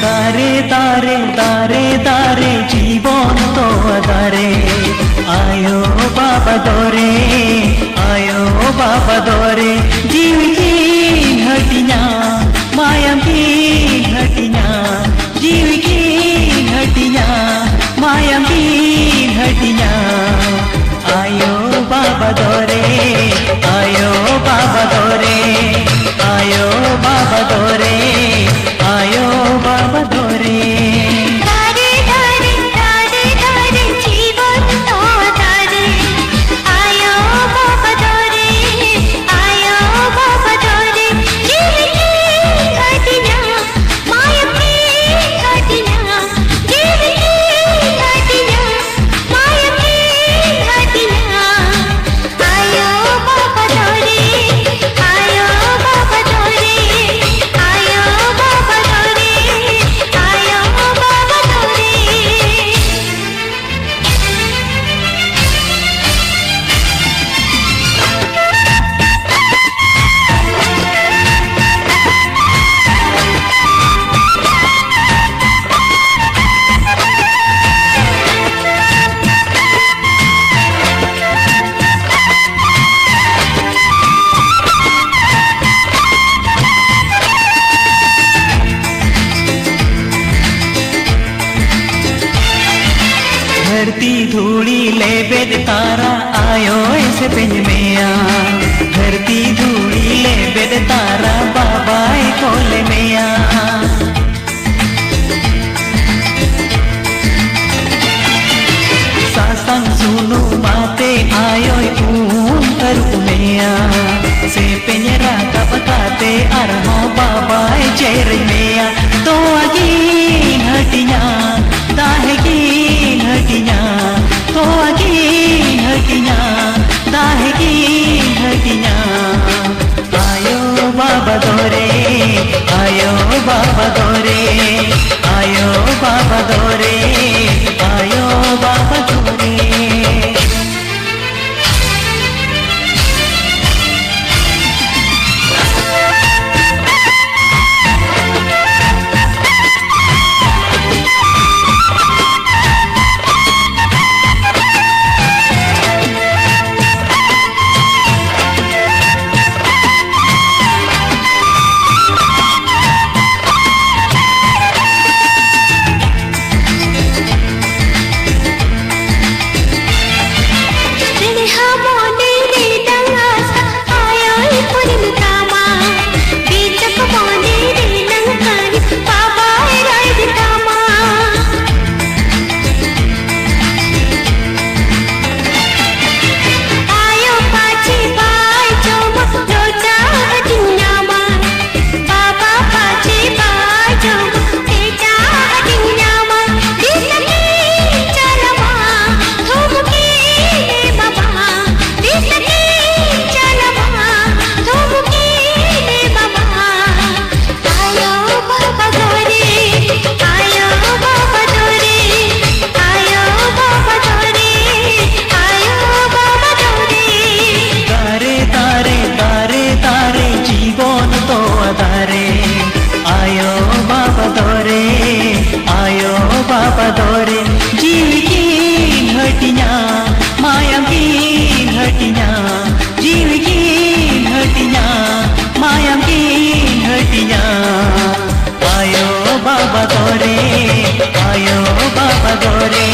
तारे तारे तारे तारे जीवन तो अदारे आयो बाबा दोरे आयो बाबा दोरे जीव की घटिया माया की घटिया जीव की घटिया माया की घटिया आयो बाबा दोरे आयो बाबा दोरे आयो बाबा दोरे आयो बाबा दोरे तारे तारे तारे तारे जीवन तो तारे आयो बाबा दोरे आयो बाबा दोरे जीव की घटिया माया की घटिया जीव की घटिया माया की घटिया आयो बाबा दोरे आयो बाबा दोरे आयो बाबा दोरे आयो बाबा दोरे। धरती धूड़ी ले बेद तारा आयो ऐसे पिंज में आ धरती धूड़ी ले बेद तारा बाबा कोले में आ सासंग सुनु माते आयो करू में आ से पिंजरा का बताते अरहो बाबा चेर में आ तो आगी हटिया दाहे की घटिया तो आगी घटिया दाहे की घटिया आयो बाबा दोरे आयो बाबा दोरे आयो बाबा दोरे आयो बाबा दोरे बाबा दोरे जीव की घटिया माया की घटिया जीव की घटिया माया की घटिया आयो बाबा दोरे आयो बाबा दोरे।